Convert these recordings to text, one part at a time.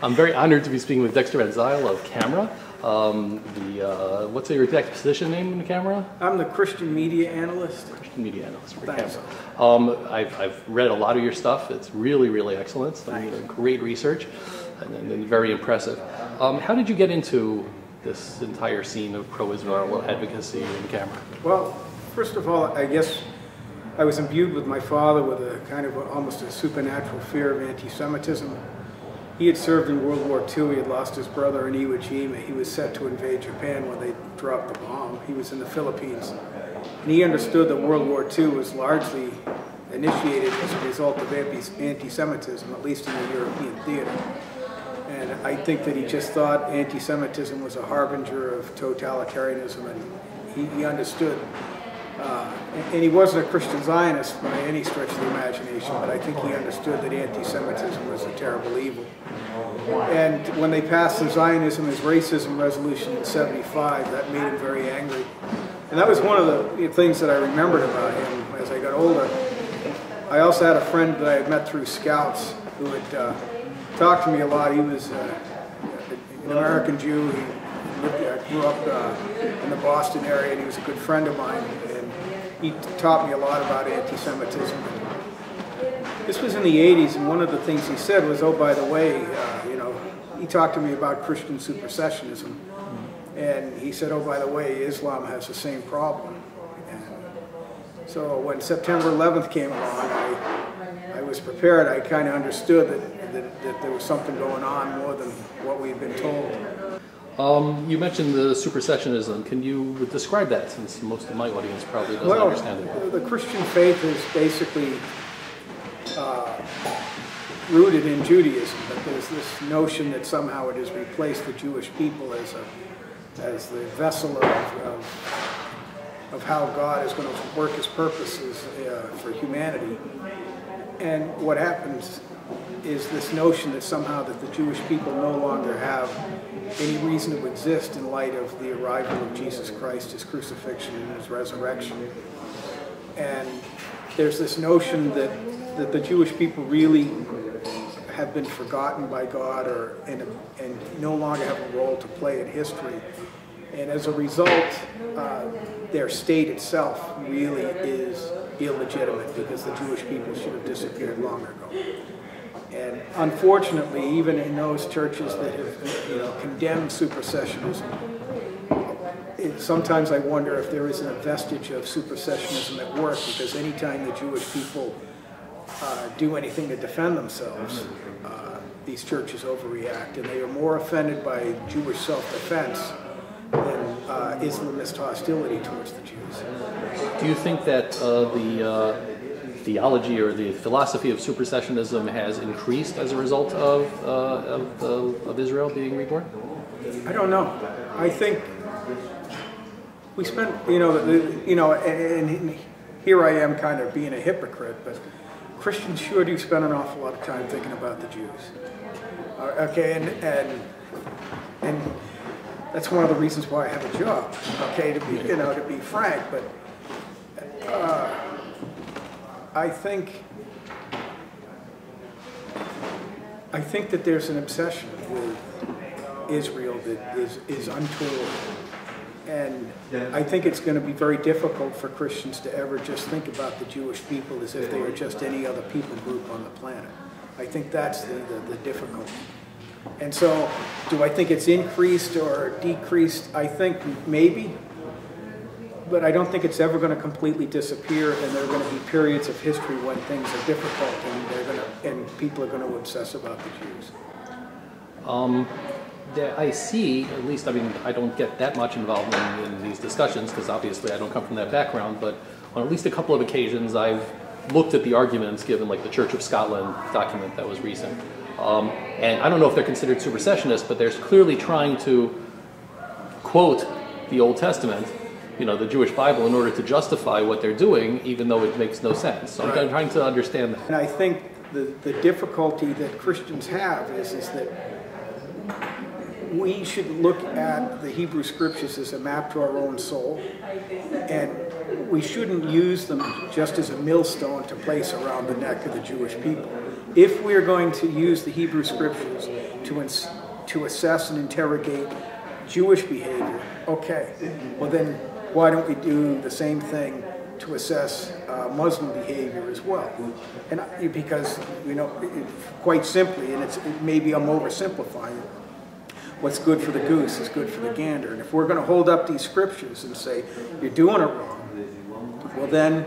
I'm very honored to be speaking with Dexter Van Zile of Camera. What's your exact position name in the Camera? I'm the Christian media analyst. Christian media analyst for Thanks. Camera. I've read a lot of your stuff. It's really, really excellent. I mean, great research and very impressive. How did you get into this entire scene of pro-Israel advocacy in Camera? Well, first of all, I guess I was imbued with my father with a kind of almost a supernatural fear of anti-Semitism. He had served in World War II. He had lost his brother in Iwo Jima. He was set to invade Japan when they dropped the bomb. He was in the Philippines. And he understood that World War II was largely initiated as a result of anti-Semitism, at least in the European theater. And I think that he just thought anti-Semitism was a harbinger of totalitarianism, and he understood. And he wasn't a Christian Zionist by any stretch of the imagination, but I think he understood that anti-Semitism was a terrible evil. And when they passed the Zionism as racism resolution in '75, that made him very angry. And that was one of the things that I remembered about him as I got older. I also had a friend that I had met through Scouts who had talked to me a lot. He was an American Jew. He grew up in the Boston area, and he was a good friend of mine. And he taught me a lot about anti-Semitism. This was in the '80s, and one of the things he said was, "Oh, by the way, he talked to me about Christian supersessionism, and he said, oh, by the way, Islam has the same problem." And so when September 11th came along, I was prepared. I kind of understood that there was something going on more than what we had been told. You mentioned the supersessionism. Can you describe that, since most of my audience probably doesn't understand it? The Christian faith is basically rooted in Judaism, but there's this notion that somehow it has replaced the Jewish people as the vessel of how God is going to work his purposes for humanity. And what happens is this notion that somehow that the Jewish people no longer have any reason to exist in light of the arrival of Jesus Christ, his crucifixion and his resurrection. And there's this notion that the Jewish people really have been forgotten by God and no longer have a role to play in history. And as a result, their state itself really is illegitimate, because the Jewish people should have disappeared long ago. And unfortunately, even in those churches that have condemned supersessionism, sometimes I wonder if there isn't a vestige of supersessionism at work, because anytime the Jewish people do anything to defend themselves, these churches overreact, and they are more offended by Jewish self-defense than Islamist hostility towards the Jews. Do you think that the theology or the philosophy of supersessionism has increased as a result of Israel being reborn? I don't know. I think we spent, and here I am kind of being a hypocrite, but Christians sure do spend an awful lot of time thinking about the Jews. Okay, and that's one of the reasons why I have a job. Okay, to be frank, but I think that there's an obsession with Israel that is untold. And I think it's going to be very difficult for Christians to ever just think about the Jewish people as if they are just any other people group on the planet. I think that's the difficulty. And so, do I think it's increased or decreased? I think maybe, but I don't think it's ever going to completely disappear, and there are going to be periods of history when things are difficult and people are going to obsess about the Jews. I see, at least, I mean, I don't get that much involved in these discussions, because obviously I don't come from that background, but on at least a couple of occasions I've looked at the arguments given, like the Church of Scotland document that was recent. And I don't know if they're considered supersessionists, but they're clearly trying to quote the Old Testament, the Jewish Bible, in order to justify what they're doing, even though it makes no sense. So I'm trying to understand that. And I think the difficulty that Christians have is that we should look at the Hebrew Scriptures as a map to our own soul, and we shouldn't use them just as a millstone to place around the neck of the Jewish people. If we're going to use the Hebrew Scriptures to assess and interrogate Jewish behavior. Okay, well then why don't we do the same thing to assess Muslim behavior as well? And because, you know, quite simply, and maybe I'm oversimplifying, what's good for the goose is good for the gander. And if we're going to hold up these scriptures and say, you're doing it wrong, well then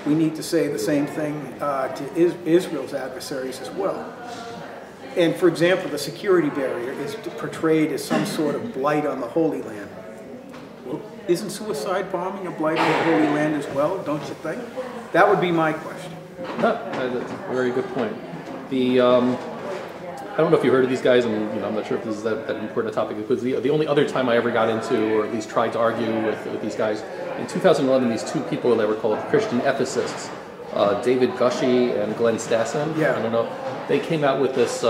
we need to say the same thing to Israel's adversaries as well. And for example, the security barrier is portrayed as some sort of blight on the Holy Land. Well, isn't suicide bombing a blight on the Holy Land as well, don't you think? That would be my question. That's a very good point. I don't know if you heard of these guys, and you know, I'm not sure if this is that important a topic, because the only other time I ever got into, or at least tried to argue with these guys, in 2011, these two people that were called Christian ethicists, David Gushee and Glenn Stassen, yeah. I don't know, they came out with this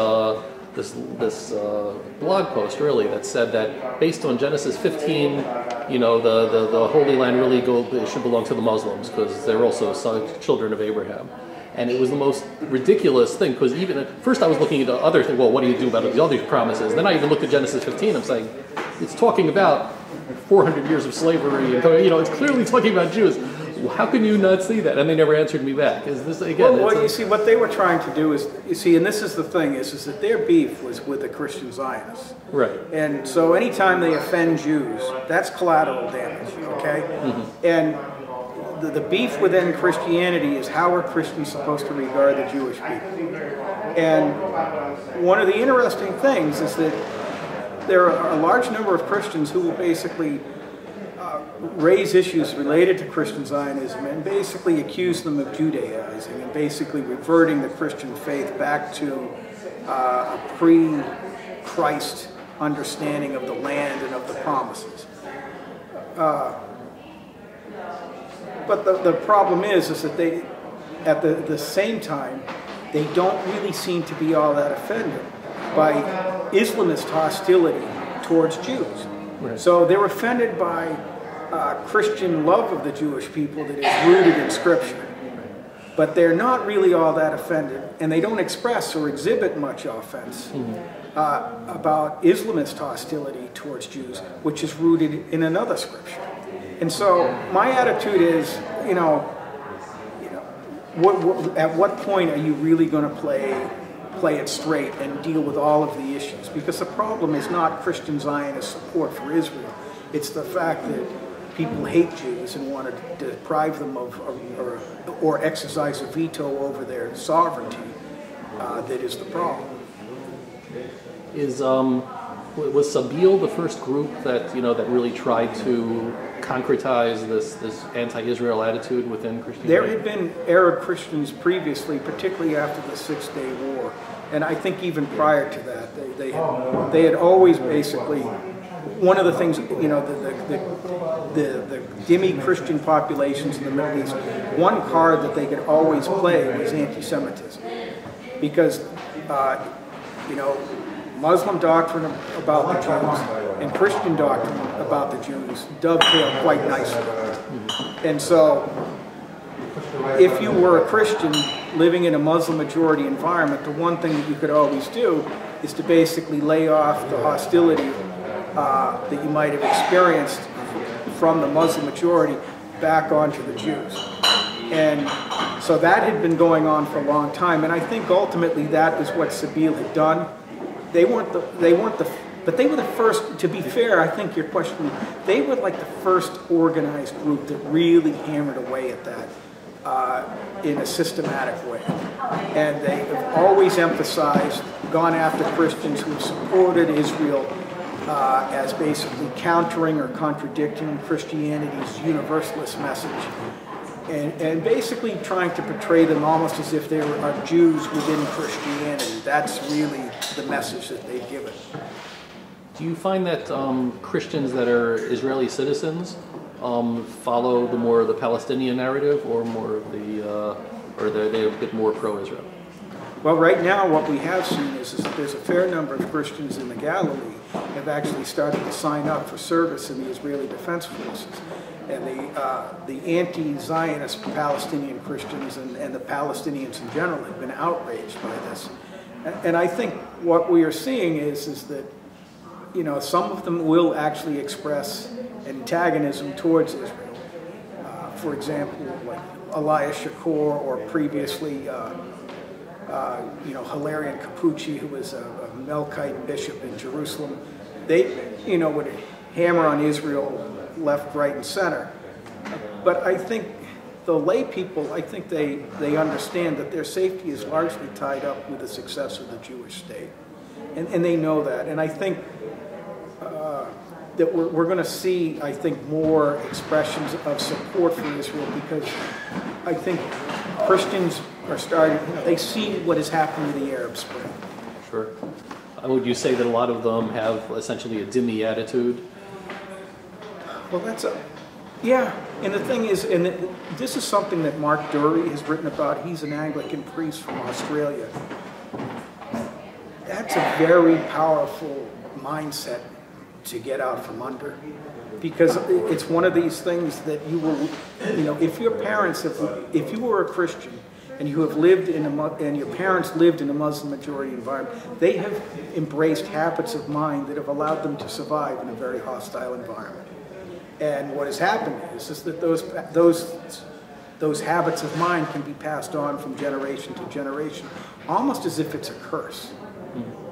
blog post really that said that based on Genesis 15, you know, the Holy Land really should belong to the Muslims because they're also children of Abraham. And it was the most ridiculous thing, because even at first I was looking at the other thing, well, what do you do about the other promises? Then I even looked at Genesis 15, I'm saying, it's talking about 400 years of slavery, and, you know, it's clearly talking about Jews. How can you not see that? And they never answered me back. Is this, again, well, you see, what they were trying to do is, you see, and this is the thing, is that their beef was with the Christian Zionists. Right. And so anytime they offend Jews, that's collateral damage, okay? Mm-hmm. And the beef within Christianity is how are Christians supposed to regard the Jewish people? And one of the interesting things is that there are a large number of Christians who will basically raise issues related to Christian Zionism and basically accuse them of Judaizing and basically reverting the Christian faith back to a pre-Christ understanding of the land and of the promises. But the problem is that they, at the same time, they don't really seem to be all that offended by Islamist hostility towards Jews. Right. So they're offended by Christian love of the Jewish people that is rooted in Scripture. But they're not really all that offended, and they don't express or exhibit much offense about Islamist hostility towards Jews, which is rooted in another Scripture. And so my attitude is, you know, at what point are you really going to play it straight and deal with all of the issues? Because the problem is not Christian Zionist support for Israel. It's the fact that people hate Jews and want to deprive them of or exercise a veto over their sovereignty that is the problem. Was Sabeel the first group that, you know, that really tried to concretize this anti-Israel attitude within Christianity? There had been Arab Christians previously, particularly after the Six-Day War, and I think even prior to that, they had always basically, one of the things, you know, the dhimmi Christian populations in the Middle East, one card that they could always play was anti-Semitism, because you know, Muslim doctrine about the Jews and Christian doctrine about the Jews dovetail quite nicely. And so, if you were a Christian living in a Muslim majority environment, the one thing that you could always do is to basically lay off the hostility that you might have experienced from the Muslim majority back onto the Jews. And so that had been going on for a long time, and I think ultimately that is what Sabeel had done. But they were the first, to be fair, I think your question, they were like the first organized group that really hammered away at that in a systematic way. And they have always emphasized, gone after Christians who have supported Israel as basically countering or contradicting Christianity's universalist message. And basically trying to portray them almost as if they are Jews within Christianity. That's really the message that they've given. Do you find that Christians that are Israeli citizens follow the Palestinian narrative, or more of or they're a bit more pro-Israel? Well, right now what we have seen is that there's a fair number of Christians in the Galilee have actually started to sign up for service in the Israeli Defense Forces. And the anti-Zionist Palestinian Christians and the Palestinians in general have been outraged by this. And I think what we are seeing is that, you know, some of them will actually express antagonism towards Israel. For example, like Elias Shakur, or previously, you know, Hilarion Capucci, who was a Melkite bishop in Jerusalem. They, you know, would hammer on Israel left, right, and center. But I think the lay people, I think they understand that their safety is largely tied up with the success of the Jewish state. And they know that. And I think that we're going to see, I think, more expressions of support for Israel, because I think Christians are starting, you know, they see what is happening in the Arab Spring. Sure. Would you say that a lot of them have essentially a dhimmi attitude? Well, yeah, and the thing is, and this is something that Mark Dury has written about. He's an Anglican priest from Australia. That's a very powerful mindset to get out from under, because it's one of these things that you will, you know, if your parents, if you were a Christian and you have lived in and your parents lived in a Muslim majority environment, they have embraced habits of mind that have allowed them to survive in a very hostile environment. And what has happened is that those habits of mind can be passed on from generation to generation, almost as if it's a curse.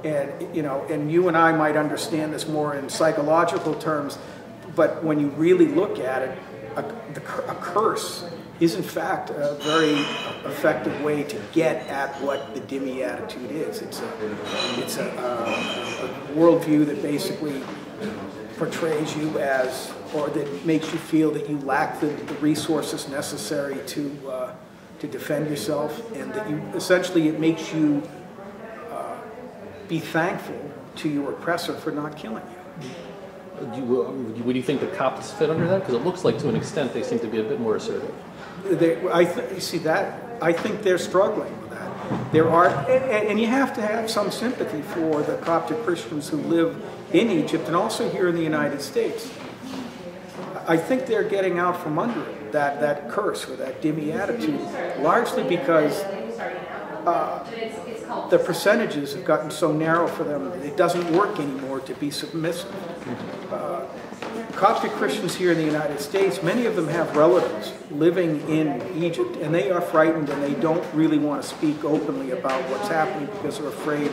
And, you know, and you and I might understand this more in psychological terms, but when you really look at it, a curse is in fact a very effective way to get at what the dhimmi attitude is. It's a worldview that basically portrays you as, or that makes you feel that you lack the resources necessary to defend yourself, and that you essentially, it makes you be thankful to your oppressor for not killing you. Would you think the Copts fit under that? Because it looks like, to an extent, they seem to be a bit more assertive. I think they're struggling with that. There are, and you have to have some sympathy for the Coptic Christians who live in Egypt and also here in the United States. I think they're getting out from under it, that curse or that dhimmi attitude, largely because the percentages have gotten so narrow for them that it doesn't work anymore to be submissive. Coptic Christians here in the United States, many of them have relatives living in Egypt, and they are frightened and they don't really want to speak openly about what's happening because they're afraid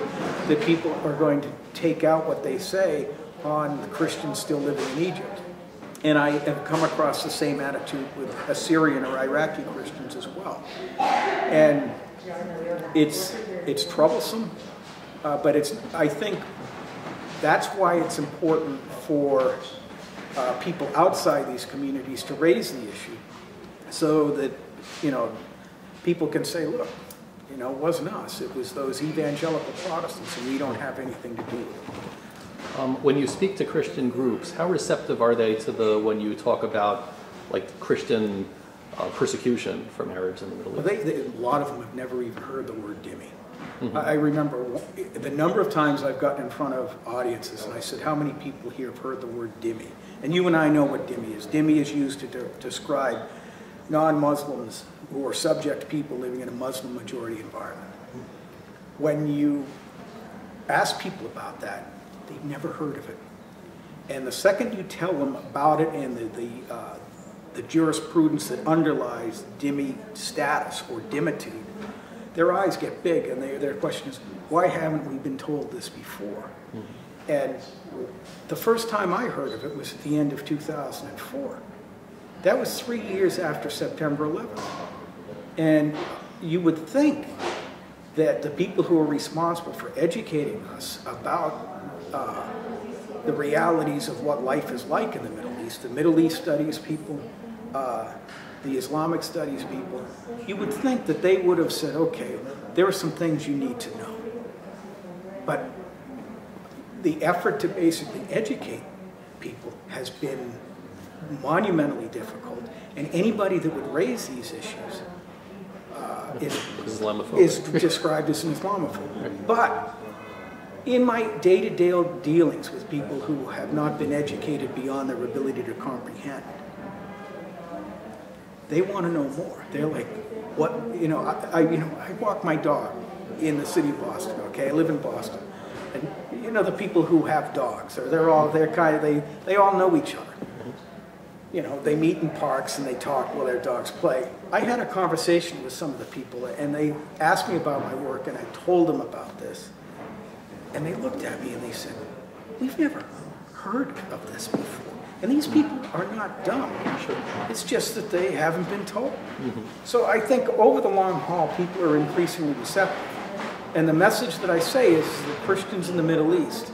that people are going to take out what they say on the Christians still living in Egypt. And I have come across the same attitude with Assyrian or Iraqi Christians as well. And it's troublesome, but I think that's why it's important for people outside these communities to raise the issue, so that, you know, people can say, look, you know, it wasn't us, it was those evangelical Protestants, and we don't have anything to do with it. When you speak to Christian groups, how receptive are they to when you talk about, like, Christian persecution from Arabs in the Middle East? Well, a lot of them have never even heard the word dhimmi. I remember the number of times I've gotten in front of audiences and I said, how many people here have heard the word dhimmi? And you and I know what dhimmi is. Dhimmi is used to describe non-Muslims who are subject people living in a Muslim majority environment. When you ask people about that, they've never heard of it. And the second you tell them about it and the jurisprudence that underlies dhimmi status or dhimmitude, their eyes get big, and their question is, why haven't we been told this before? And the first time I heard of it was at the end of 2004. That was 3 years after September 11th. And you would think that the people who are responsible for educating us about the realities of what life is like in the Middle East studies people, the Islamic studies people, you would think that they would have said, okay, there are some things you need to know. But the effort to basically educate people has been monumentally difficult, and anybody that would raise these issues is described as an Islamophobe. But in my day-to-day dealings with people who have not been educated beyond their ability to comprehend, they want to know more. They're like, what, I walk my dog. in the city of Boston, okay? I live in Boston. And you know, the people who have dogs, or they all know each other. You know, they meet in parks and they talk while their dogs play. I had a conversation with some of the people and they asked me about my work and I told them about this. And they looked at me and they said, we've never heard of this before. And these people are not dumb. Sure. It's just that they haven't been told. Mm-hmm. So I think over the long haul, people are increasingly receptive. And the message that I say is that Christians in the Middle East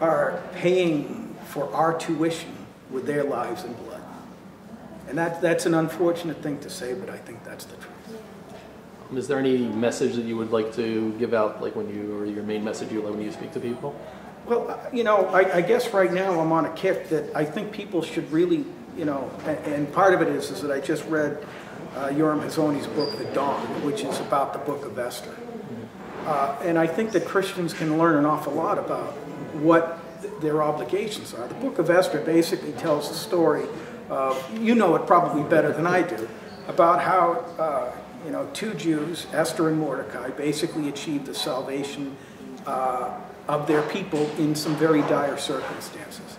are paying for our tuition with their lives and blood. And that's an unfortunate thing to say, but I think that's the truth. Is there any message that you would like to give out, like when you, or your main message you when you speak to people? Well, you know, I guess right now I'm on a kick that I think people should really, you know, and part of it is that I just read Yoram Hazony's book, The Dawn, which is about the book of Esther. And I think that Christians can learn an awful lot about what their obligations are. The book of Esther basically tells the story of, you know it probably better than I do, about how, you know, two Jews, Esther and Mordecai, basically achieved the salvation of their people in some very dire circumstances.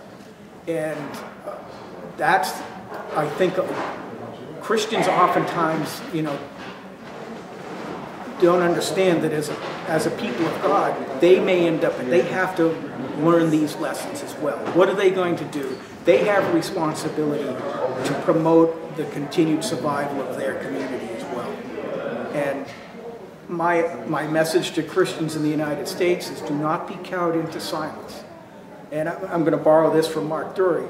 And that's, I think, Christians oftentimes, you know, don't understand that as a people of God, they may end up, and they have to learn these lessons as well. What are they going to do? They have a responsibility to promote the continued survival of their community as well. And my message to Christians in the United States is do not be cowed into silence. And I'm going to borrow this from Mark Dury.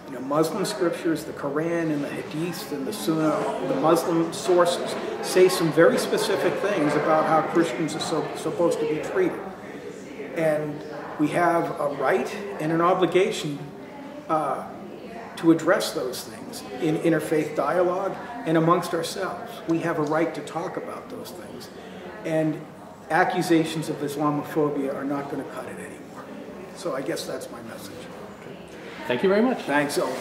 You know, Muslim scriptures, the Quran and the Hadith and the Sunnah, the Muslim sources say some very specific things about how Christians are supposed to be treated. And we have a right and an obligation to address those things in interfaith dialogue and amongst ourselves. We have a right to talk about those things. And accusations of Islamophobia are not going to cut it anymore. So I guess that's my message. Thank you very much. Thanks, Elmer.